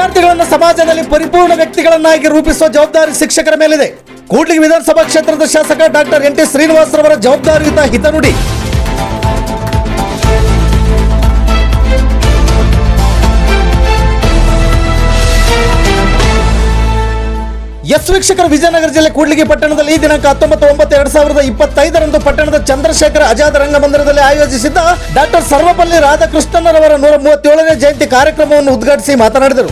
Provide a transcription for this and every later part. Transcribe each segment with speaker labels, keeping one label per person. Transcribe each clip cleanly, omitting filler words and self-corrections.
Speaker 1: ವಿದ್ಯಾರ್ಥಿಗಳನ್ನು ಸಮಾಜದಲ್ಲಿ ಪರಿಪೂರ್ಣ ವ್ಯಕ್ತಿಗಳನ್ನಾಗಿ ರೂಪಿಸುವ ಜವಾಬ್ದಾರಿ ಶಿಕ್ಷಕರ ಮೇಲಿದೆ. ಕೂಡ್ಲಿಗಿ ವಿಧಾನಸಭಾ ಕ್ಷೇತ್ರದ ಶಾಸಕ ಡಾಕ್ಟರ್ ಎನ್ ಟಿ ಶ್ರೀನಿವಾಸರವರ ಜವಾಬ್ದಾರಿಯುತ ಹಿತನುಡಿ. ಎಸ್ ವೀಕ್ಷಕರು, ವಿಜಯನಗರ ಜಿಲ್ಲೆ ಕೂಡ್ಲಿಗಿ ಪಟ್ಟಣದಲ್ಲಿ ದಿನಾಂಕ 19/9/2025 ಪಟ್ಟಣದ ಚಂದ್ರಶೇಖರ ಆಜಾದ್ ರಂಗಮಂದಿರದಲ್ಲಿ ಆಯೋಜಿಸಿದ್ದ ಡಾಕ್ಟರ್ ಸರ್ವಪಲ್ಲಿ ರಾಧಾಕೃಷ್ಣನರವರ 137ನೇ ಜಯಂತಿ ಕಾರ್ಯಕ್ರಮವನ್ನು ಉದ್ಘಾಟಿಸಿ ಮಾತನಾಡಿದರು.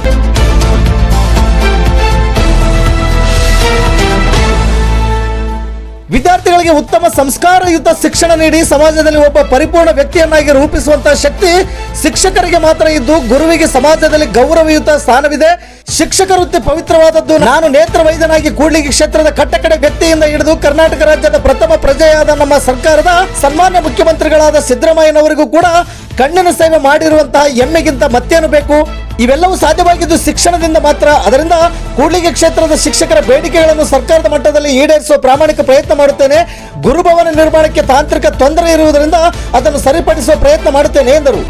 Speaker 1: ವಿದ್ಯಾರ್ಥಿಗಳಿಗೆ ಉತ್ತಮ ಸಂಸ್ಕಾರಯುತ ಶಿಕ್ಷಣ ನೀಡಿ ಸಮಾಜದಲ್ಲಿ ಒಬ್ಬ ಪರಿಪೂರ್ಣ ವ್ಯಕ್ತಿಯನ್ನಾಗಿ ರೂಪಿಸುವಂತಹ ಶಕ್ತಿ ಶಿಕ್ಷಕರಿಗೆ ಮಾತ್ರ ಇದ್ದು, ಗುರುವಿಗೆ ಸಮಾಜದಲ್ಲಿ ಗೌರವಯುತ ಸ್ಥಾನವಿದೆ. ಶಿಕ್ಷಕ ವೃತ್ತಿ ಪವಿತ್ರವಾದದ್ದು. ನಾನು ನೇತ್ರ ವೈದ್ಯನಾಗಿ ಕೂಡ್ಲಿಗಿ ಕ್ಷೇತ್ರದ ಕಟ್ಟಕಡೆ ವ್ಯಕ್ತಿಯಿಂದ ಹಿಡಿದು ಕರ್ನಾಟಕ ರಾಜ್ಯದ ಪ್ರಥಮ ಪ್ರಜೆಯಾದ ನಮ್ಮ ಸರ್ಕಾರದ ಸನ್ಮಾನ್ಯ ಮುಖ್ಯಮಂತ್ರಿಗಳಾದ ಸಿದ್ದರಾಮಯ್ಯನವರಿಗೂ ಕೂಡ ಕಣ್ಣಿನ ಸೇವೆ ಮಾಡಿರುವಂತಹ ಹೆಮ್ಮೆಗಿಂತ ಮತ್ತೇನು ಬೇಕು? ಇವೆಲ್ಲವೂ ಸಾಧ್ಯವಾಗಿದ್ದು ಶಿಕ್ಷಣದಿಂದ ಮಾತ್ರ. ಅದರಿಂದ ಕೂಡ್ಲಿಗಿ ಕ್ಷೇತ್ರದ ಶಿಕ್ಷಕರ ಬೇಡಿಕೆಗಳನ್ನು ಸರ್ಕಾರದ ಮಟ್ಟದಲ್ಲಿ ಈಡೇರಿಸುವ ಪ್ರಾಮಾಣಿಕ ಪ್ರಯತ್ನ ಮಾಡುತ್ತೇನೆ. ಗುರುಭವನ ನಿರ್ಮಾಣಕ್ಕೆ ತಾಂತ್ರಿಕ ತೊಂದರೆ ಇರುವುದರಿಂದ ಅದನ್ನು ಸರಿಪಡಿಸುವ ಪ್ರಯತ್ನ ಮಾಡುತ್ತೇನೆ ಎಂದರು.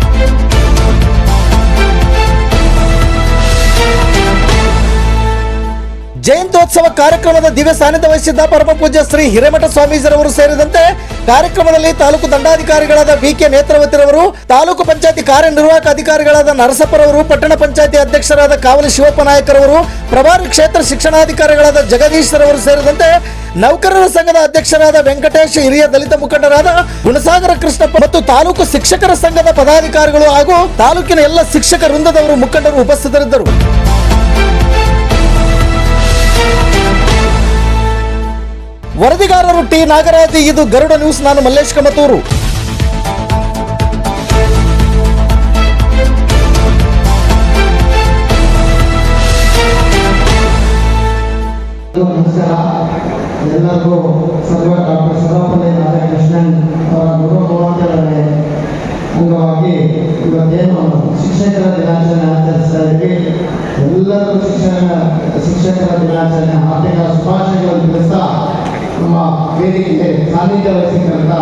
Speaker 1: ಜಯಂತ್ಯೋತ್ಸವ ಕಾರ್ಯಕ್ರಮದ ದಿವ್ಯ ಸಾನ್ನಿಧ್ಯ ವಹಿಸಿದ್ದ ಪರಮ ಪೂಜ್ಯ ಶ್ರೀ ಹಿರೇಮಠ ಸ್ವಾಮೀಜಿರವರು ಸೇರಿದಂತೆ ಕಾರ್ಯಕ್ರಮದಲ್ಲಿ ತಾಲೂಕು ದಂಡಾಧಿಕಾರಿಗಳಾದ ವಿ.ಕೆ. ನೇತ್ರಾವತಿರವರು, ತಾಲೂಕು ಪಂಚಾಯತಿ ಕಾರ್ಯನಿರ್ವಾಹಕ ಅಧಿಕಾರಿಗಳಾದ ನರಸಪ್ಪರವರು, ಪಟ್ಟಣ ಪಂಚಾಯತಿ ಅಧ್ಯಕ್ಷರಾದ ಕಾವಲಿ ಶಿವಪ್ಪ ನಾಯಕರವರು, ಪ್ರಭಾರಿ ಕ್ಷೇತ್ರ ಶಿಕ್ಷಣಾಧಿಕಾರಿಗಳಾದ ಜಗದೀಶ್ವರವರು ಸೇರಿದಂತೆ ನೌಕರರ ಸಂಘದ ಅಧ್ಯಕ್ಷರಾದ ವೆಂಕಟೇಶ್, ಹಿರಿಯ ದಲಿತ ಮುಖಂಡರಾದ ಗುಣಸಾಗರ ಕೃಷ್ಣಪ್ಪ ಮತ್ತು ತಾಲೂಕು ಶಿಕ್ಷಕರ ಸಂಘದ ಪದಾಧಿಕಾರಿಗಳು ಹಾಗೂ ತಾಲೂಕಿನ ಎಲ್ಲ ಶಿಕ್ಷಕ ವೃಂದದವರು ಮುಖಂಡರು ಉಪಸ್ಥಿತರಿದ್ದರು. ವರದಿಗಾರರು ಟಿ ನಾಗರಾಜ್. ಇದು ಗರುಡ ನ್ಯೂಸ್. ನಾನು ಮಲ್ಲೇಶ್ ಕಮತೂರು.
Speaker 2: ನಮಸ್ಕಾರ ಎಲ್ಲರಿಗೂ. ಡಾಕ್ಟರ್ ಸರ್ವಪಲ್ಲಿ ರಾಧಾಕೃಷ್ಣನ್ ಅವರ 137ನೇ ಅಂಗವಾಗಿ ಇವತ್ತೇನು ಶಿಕ್ಷಕರ ದಿನಾಚರಣೆ ಆಚರಿಸ್ತಾ ಇದ್ದೀವಿ. ಎಲ್ಲರಿಗೂ ಶಿಕ್ಷಕರ ದಿನಾಚರಣೆ ಹಾರ್ದಿಕ ಶುಭಾಶಯಗಳನ್ನು ತಿಳಿಸ್ತಾ ನಮ್ಮ ವೇದಿಕೆಗೆ ಸಾನ್ನಿಧ್ಯ ವಹಿಸಿದಂಥ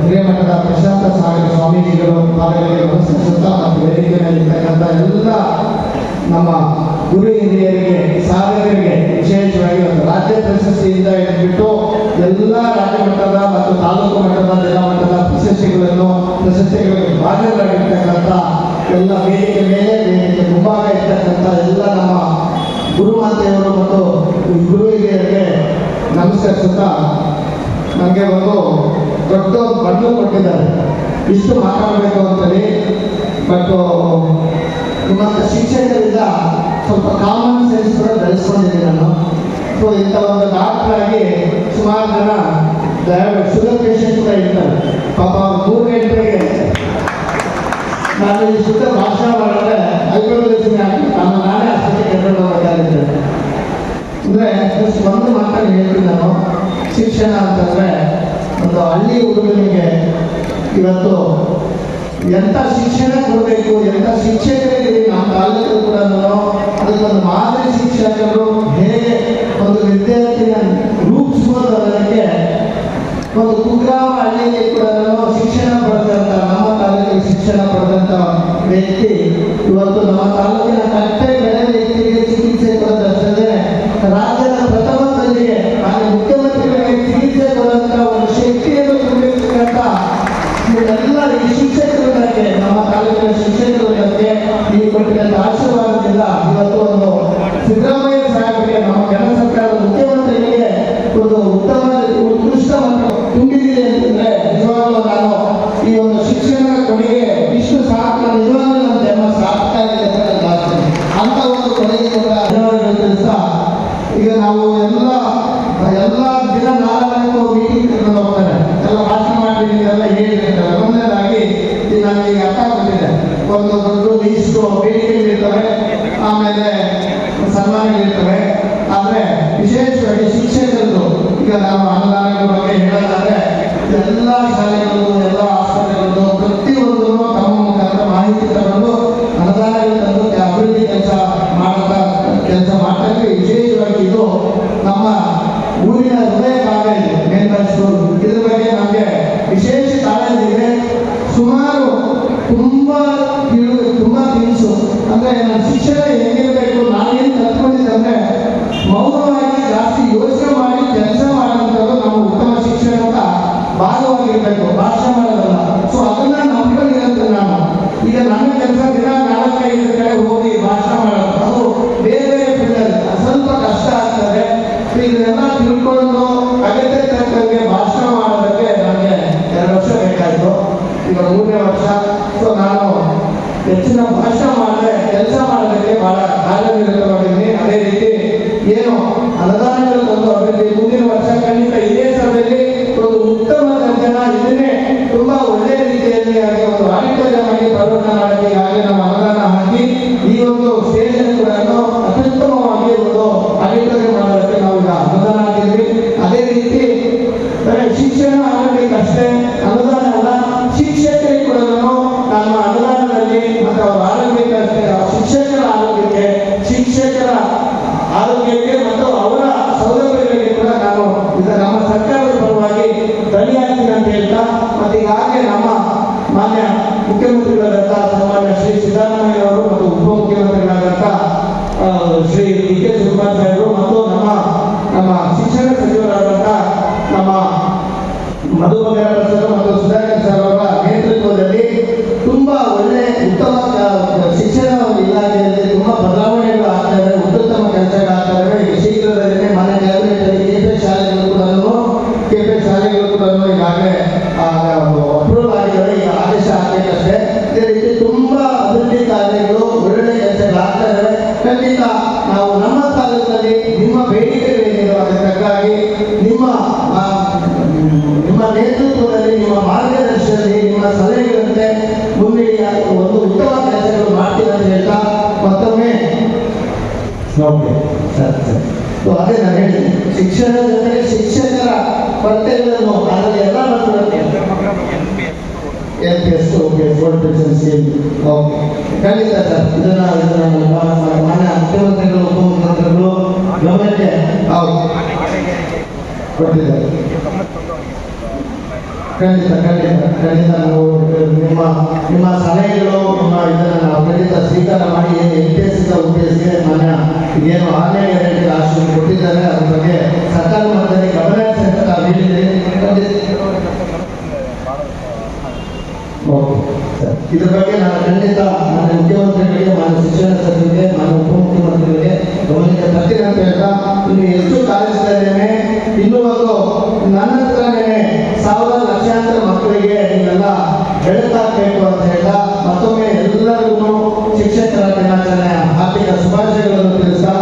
Speaker 2: ಹಿರೇಮಠದ ಪ್ರಶಾಂತ ಸಾಗರ ಸ್ವಾಮೀಜಿಗಳು ಪಾದಗಳಿಗೆ ನಮಸ್ಕರಿಸುತ್ತಾ ಮತ್ತು ವೇದಿಕೆ ಮೇಲಿರ್ತಕ್ಕಂಥ ಎಲ್ಲ ನಮ್ಮ ಗುರು ಹಿರಿಯರಿಗೆ, ಸಾಧಕರಿಗೆ ವಿಶೇಷವಾಗಿ ಒಂದು ರಾಜ್ಯ ಪ್ರಶಸ್ತಿಯಿಂದ ಹಿಡಿದ್ಬಿಟ್ಟು ಎಲ್ಲ ರಾಜ್ಯ ಮಟ್ಟದ ಮತ್ತು ತಾಲೂಕು ಮಟ್ಟದ, ಜಿಲ್ಲಾ ಮಟ್ಟದ ಪ್ರಶಸ್ತಿಗಳಿಗೆ ಭಾಜನರಾಗಿರ್ತಕ್ಕಂಥ ಎಲ್ಲ ವೇದಿಕೆ ಮೇಲೆ, ವೇದಿಕೆ ಮುಂಭಾಗ ಇರ್ತಕ್ಕಂಥ ಎಲ್ಲ ನಮ್ಮ ಗುರುಮಾತೆಯವರು ಮತ್ತು ಗುರು ಹಿರಿಯರಿಗೆ ನಮಸ್ಕರಿಸುತ್ತಾ, ನನಗೆ ಒಂದು ದೊಡ್ಡ ಬಣ್ಣು ಕೊಟ್ಟಿದ್ದಾರೆ. ಇಷ್ಟು ಮಾತಾಡಬೇಕು ಅಂತೇಳಿ. ಬಟ್ ನಿಮ್ಮ ಶಿಕ್ಷಕರಿಂದ ಸ್ವಲ್ಪ ಕಾಮನ್ ಸೆನ್ಸ್ ಕೂಡ ಬೆಳೆಸ್ಕೊಂಡಿದ್ದೀನಿ ನಾನು. ಸೊ ಇಂಥ ಒಂದು ಡಾಕ್ಟರ್ ಆಗಿ ಸುಮಾರು ಜನ ಶುಗರ್ ಪೇಷಂಟ್ ಕೂಡ ಇರ್ತಾರೆ. ಪಾಪ ಅವ್ರು 3 ಗಂಟೆಗೆ ನಾನು ಈ ಶುದ್ಧ ಭಾಷಣ ಮಾಡಿದ್ರೆ ಐಕ್ಯದಲ್ಲಿ ನಾನೇ ಅಷ್ಟಕ್ಕೆ ಕರ್ಕೊಂಡು ಹೋಗಬೇಕಾಗಿದ್ದೇನೆ. ಅಂದರೆ ಒಂದು ಮಾತನ್ನು ಹೇಳ್ತೀನಿ ನಾನು. ಶಿಕ್ಷಣ ಅಂತಂದರೆ ಒಂದು ಹಳ್ಳಿ ಹುಡುಗನಿಗೆ ಇವತ್ತು ಎಂಥ ಶಿಕ್ಷಣ ಕೊಡಬೇಕು, ಎಂಥ ಶಿಕ್ಷಕರಿಗೆ ನಮ್ಮ ತಾಲೂಕು ಕೂಡ ಅದಕ್ಕೊಂದು ಮಾದರಿ ಶಿಕ್ಷಕರು ಹೇಗೆ ಒಂದು ವಿದ್ಯಾರ್ಥಿನ ರೂಪಿಸ್ಬೋದು ಅನ್ನೋದಕ್ಕೆ ಒಂದು ಕುಗ್ರಾಮ ಹಳ್ಳಿಗೆ ಕೂಡ ಶಿಕ್ಷಣ ಪಡೆದಂಥ, ನಮ್ಮ ತಾಲೂಕಿಗೆ ಶಿಕ್ಷಣ ಪಡೆದಂಥ ವ್ಯಕ್ತಿ ಇವತ್ತು ನಮ್ಮ ತಾಲೂಕಿನ ಕಟ್ಟೆ ಬೆಳೆ ವ್ಯಕ್ತಿಗೆ ಚಿಕಿತ್ಸೆ ಕೊಡೋದಷ್ಟೇ ರಾಜ್ಯದ ಪ್ರಥಮ ಪ್ರಜೆಗೆ ಹಾಗೂ ಮುಖ್ಯಮಂತ್ರಿಗಳಿಗೆ ಚಿಕಿತ್ಸೆ ಕೊಡುವಂಥ ಒಂದು ಶಕ್ತಿಯನ್ನು ತುಂಬಿರ್ತಕ್ಕಂಥ ಎಲ್ಲ ಈ ಶಿಕ್ಷಕರು ನನಗೆ, ನಮ್ಮ ತಾಲೂಕಿನ ಶಿಕ್ಷಕರು ನನಗೆ ಈ ಕೊಟ್ಟಿದ್ದಂಥ ಆಶೀರ್ವಾದದಿಂದ ಇವತ್ತು ಒಂದು ಸಿದ್ದರಾಮಯ್ಯ ಸಾಹೇಬರಿಗೆ, ನಮ್ಮ ಕೇಂದ್ರ ಸರ್ಕಾರದ ಮುಖ್ಯಮಂತ್ರಿಗೆ ಒಂದು ಉತ್ಕೃಷ್ಟವನ್ನು ತುಂಬಿದಿದೆ ಅಂತಂದ್ರೆ ನಿಜವಾಗ್ಲೂ ನಾನು ಈ ಒಂದು ಶಿಕ್ಷಣದ ಕೊಡುಗೆ ಇಷ್ಟು ಸಾಕು, ನಿಜವಾಗ್ಲೂ ನನ್ನ ಜನ್ಮ ಸಾರ್ಥಕ ಆಗಿದೆ ಅಂತ ನಾನು ಭಾವಿಸ್ತೀನಿ. ಅಂತ ಒಂದು ಕೊಡುಗೆ ಕೂಡ ತಿಳಿಸ್ತಾ, ಈಗ ನಾವು ಎಲ್ಲ ದಿನ 4 ಮೀಟಿಂಗ್ ಕರ್ಕೊಂಡು ಹೋಗ್ತಾರೆ, ಎಲ್ಲ ಭಾಷಣ ಮಾಡಿದ್ದೀನಿ, ಎಲ್ಲ ಹೇಳಿರ್ತಾರೆ. ಒಂದನೇದಾಗಿ ನನಗೆ ಈಗ ಅರ್ಥ ಆಗ್ಬಿಟ್ಟಿದೆ. ಒಂದು ದೊಡ್ಡ ಲೀಸ್ಟು ಬೇಡಿಕೆಗಳಿರ್ತವೆ, ಆಮೇಲೆ ಸನ್ಮಾನಗಳಿರ್ತವೆ. ಆದರೆ ವಿಶೇಷವಾಗಿ ಶಿಕ್ಷಕರು ಈಗ ನಾವು ಅನುದಾನಗಳ ಬಗ್ಗೆ ಹೇಳೋದಾದ್ರೆ ಎಲ್ಲ ಶಾಲೆಗಳು, ಎಲ್ಲ ಆಸ್ಪತ್ರೆಗಳು ಪ್ರತಿಯೊಂದು ತಮ್ಮ ಮುಖಾಂತರ ಮಾಹಿತಿ ತಗೊಂಡು ಅನುದಾನಗಳು ತಂದು ಅಭಿವೃದ್ಧಿ ಕೆಲಸ ಮಾಡೋಕ್ಕೆ ವಿಶೇಷವಾಗಿ ಇದು ನಮ್ಮ ಊರಿನ ಹೃದಯ ಭಾಗ ಇದೆ. ಮೇಲ್ಬಾಸ್ಕೂರು ಇದ್ರ ಬಗ್ಗೆ ನಮಗೆ ವಿಶೇಷ ಕಾಳಜಿ ಇದೆ. ಸುಮಾರು ತುಂಬ ತಿನಿಸು ಅಂದರೆ ನನ್ನ ಶಿಕ್ಷಣ ಭಾಗವಾಗಿರ್ಬೇಕು, ಭಾಷಣ ಮಾಡೋದಲ್ಲ. ಸೊ ಅದನ್ನ ನಂಬ್ಕೊಂಡಿರೋದು ನಾನು. ಈಗ ನನ್ನ ಕೆಲಸ ದಿನ 4-5 ಕಡೆ ಹೋಗಿ ಭಾಷಣ ಮಾಡೋದು, ಅದು ಬೇರೆ ಬೇರೆ ಫೀಲ್ಡ್ ಸ್ವಲ್ಪ ಕಷ್ಟ ಆಗ್ತದೆ. ಇದನ್ನೆಲ್ಲ ತಿಳ್ಕೊಂಡು ಅಗತ್ಯ ತಕ್ಕಂಗೆ ಭಾಷಣ ಮಾಡೋದಕ್ಕೆ ನನಗೆ 2 ವರ್ಷ ಬೇಕಾಯಿತು. ಈಗ 3ನೇ ವರ್ಷ. ಸೊ ನಾನು ಹೆಚ್ಚಿನ ಭಾಷಣ ಮಾಡಿದ್ರೆ ಕೆಲಸ ಮಾಡೋದಕ್ಕೆ ಬಹಳ ಕಾರ್ಯನಿರತವಾಗಿದ್ದೀನಿ. ಅದೇ ರೀತಿ ಏನು ಅನುದಾನಗಳು ತಂದು ಅಭಿವೃದ್ಧಿ ಮುಂದಿನ ವರ್ಷ ಖಂಡಿತ ಇದೇ ಸಭೆಯಲ್ಲಿ ಒಂದು ಉತ್ತಮ ದರ್ಜನ ಇದನ್ನೇ ತುಂಬಾ ಒಳ್ಳೆಯ ರೀತಿಯಲ್ಲಿ ಹಾಗೆ ಒಂದು ಆಡಿಟೋರಿಯಂ ಆಗಿ ಪರಿವರ್ತನೆ ಮಾಡೋಕ್ಕೆ ಹಾಗೆ ನಮ್ಮ ಅನುದಾನ ಹಾಕಿ ಈ ಒಂದು ಸ್ಟೇಜ್ ಕೂಡ ಅತ್ಯುತ್ತಮವಾಗಿ ಒಂದು ಆಡಿಟೋರಿಯಂ ಮಾಡೋದಕ್ಕೆ ನಾವು ಈಗ ಅನುದಾನ ಹಾಕಿದ್ವಿ. ಅದೇ ರೀತಿ ಶಿಕ್ಷಣ ಆರೋಗ್ಯಕ್ಕಷ್ಟೇ ಅನುದಾನ ಅಲ್ಲ, ಶಿಕ್ಷಕರಿಗೆ ಕೂಡ ನಮ್ಮ ಅನುದಾನದಲ್ಲಿ ಮತ್ತು ಅವರ ಆರೋಗ್ಯಕ್ಕಷ್ಟೇ, ಶಿಕ್ಷಕರ ಆರೋಗ್ಯಕ್ಕೆ, ಶಿಕ್ಷಕರ ಆರೋಗ್ಯಕ್ಕೆ ಮತ್ತು ಅವರ ಸೌಲಭ್ಯಗಳಿಗೆ ಕೂಡ ನಾನು ಈಗ ನಮ್ಮ ಸರ್ಕಾರದ ಪರವಾಗಿ ಧ್ವನಿಯಾಗ್ತೀನಿ ಅಂತ ಹೇಳ್ತಾ, ಮತ್ತೆ ಈಗಾಗಲೇ ನಮ್ಮ ಮಾನ್ಯ ಮುಖ್ಯಮಂತ್ರಿಗಳಾದಂಥ ಸನ್ಮಾನ್ಯ ಶ್ರೀ ಸಿದ್ದರಾಮಯ್ಯ ಅವರು ಮತ್ತು ಉಪಮುಖ್ಯಮಂತ್ರಿಗಳಾದಂಥ ಶ್ರೀ ಡಿ ಕೆ ಶಿವಕುಮಾರ್ ಸಾಹೇಬರು ಮತ್ತು ನಮ್ಮ ಶಿಕ್ಷಣ ಸಚಿವರಾದಂಥ ನಮ್ಮ ಮಧು ಬಂಗಾರಪ್ಪ ಸರ್ ಮತ್ತು ಸುಧಾಕರ್ ಸರ್ ಅವರ ನೇತೃತ್ವದಲ್ಲಿ ತುಂಬಾ ಒಳ್ಳೆ ಉತ್ತಮ ಶಿಕ್ಷಣ ಇಲಾಖೆಯಲ್ಲಿ ತುಂಬಾ ಬದಲಾವಣೆಗಳು ಆಗ್ತವೆ, ಉತ್ತಮ ಕೆಲಸಗಳಾಗ್ತವೆ. ಶೀಘ್ರದಲ್ಲೇ ಮನೆ ಕ್ಯಾಬಿನೆಟ್ ಕೆಪಿ ಶಾಲೆಗಳು ಕೂಡ ಈಗಾಗಲೇ ಅಪ್ರೂವಲ್ ಆಗಿದ್ದಾರೆ. ಈಗ ಆದೇಶ ಆಗಬೇಕಷ್ಟೇ. ಇದೇ ರೀತಿ ತುಂಬಾ ಅಭಿವೃದ್ಧಿ ಕಾರ್ಯಗಳು, ಒಳ್ಳೆ ಕೆಲಸಗಳಾಗ್ತವೆ. ಖಂಡಿತ ನಾವು ನಮ್ಮ ತಾಲೂಕಿನಲ್ಲಿ ನಿಮ್ಮ ಬೇಡಿಕೆಗಳೇನಿದೆ ಅದಕ್ಕಾಗಿ ನಿಮ್ಮ ನೇತೃತ್ವದಲ್ಲಿ, ನಿಮ್ಮ ಮಾರ್ಗದರ್ಶನದಲ್ಲಿ, ನಿಮ್ಮ ಸಲಹೆಗಳಂತೆ ಮುಂದಿನ ಒಂದು ಉತ್ತಮ ಕೆಲಸಗಳು ಮಾಡ್ತೀವಿ ಅಂತ ಹೇಳ್ತಾ ಮತ್ತೊಮ್ಮೆ ಅದೇ ನಾನು ಹೇಳ್ತೀನಿ, ಶಿಕ್ಷಣ ಜೊತೆಗೆ ಶಿಕ್ಷಕರ ಕರ್ತವ್ಯವನ್ನು ಅದರಲ್ಲಿ ಎಲ್ಲ ಖಂಡಿತ ಸರ್. ಇದನ್ನ ಮಾನ್ಯ ಮುಖ್ಯಮಂತ್ರಿಗಳು ಉಪಮುಖ್ಯಮಂತ್ರಿಗಳು ಗಮನಕ್ಕೆ ಕೊಟ್ಟಿದ್ದಾರೆ. ಖಂಡಿತ ನಾವು ನಿಮ್ಮ ಸಲಹೆಗಳು ಇದನ್ನು ನಾವು ಖಂಡಿತ ಸ್ವೀಕಾರ ಮಾಡಿ ಉದ್ದೇಶಿಸಿದ ಉದ್ದೇಶಕ್ಕೆ ಮಾನ್ಯ ಏನು ಆನ್ಲೈನ್ ಗ್ಯಾರಂಟಿ ಆಶ್ರಮ ಕೊಟ್ಟಿದ್ದಾರೆ ಅದ್ರ ಬಗ್ಗೆ ಸರ್ಕಾರ ಮಟ್ಟದಲ್ಲಿ ಗಮನ ಹರಿಸಿ ನಾವು ಹೇಳಿದ್ದೀರಿ. ಇದ್ರ ಬಗ್ಗೆ ನಾನು ಖಂಡಿತ ಮಾನ್ಯ ಮುಖ್ಯಮಂತ್ರಿಗಳಿಗೆ, ಮಾನ್ಯ ಶಿಕ್ಷಣ ಸಚಿವರಿಗೆ, ಮಾನ್ಯ ಉಪಮುಖ್ಯಮಂತ್ರಿಗಳಿಗೆ ಗಮನಕ್ಕೆ ತರ್ತೀನಿ ಅಂತ ಹೇಳ್ತಾ, ಇನ್ನು ಎಷ್ಟು ಕಾಲೇಜ್ಗಳೇನೆ ಇನ್ನೂ ಒಂದು ನನ್ನ ಹತ್ರನೇ ಲಕ್ಷಾಂತರ ಮಕ್ಕಳಿಗೆ ನೀವೆಲ್ಲ ಬೆಳಕಾಗಬೇಕು ಅಂತ ಹೇಳ್ತಾ ಮತ್ತೊಮ್ಮೆ ಎಲ್ಲರಿಗೂ ಶಿಕ್ಷಕರ ದಿನಾಚರಣೆ ಹಾರ್ದಿಕ ಶುಭಾಶಯಗಳನ್ನು ತಿಳಿಸ್ತಾ,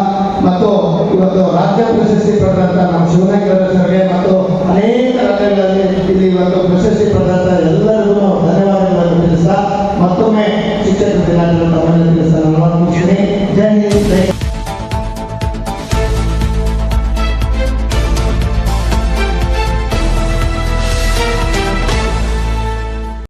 Speaker 2: ಮತ್ತು ಇವತ್ತು ರಾಜ್ಯ ಪ್ರಶಸ್ತಿ ಪಡೆದಂತ ನಮ್ಮ ಶಿವನಗರಗೆ ಮತ್ತು ಅನೇಕ ರಂಗಗಳಲ್ಲಿ ಇಲ್ಲಿ ಇವತ್ತು ಪ್ರಶಸ್ತಿ ಪಡೆದಂತ ಎಲ್ಲರಿಗೂ ಧನ್ಯವಾದಗಳನ್ನು ತಿಳಿಸ್ತಾ ಮತ್ತೊಮ್ಮೆ ಶಿಕ್ಷಕರ ದಿನಾಚರಣೆ ತಿಳಿಸ್ತಾ ನಾನು ಮುಗಿಸ್ತೀನಿ. ಜೈ ಹಿಂದ್.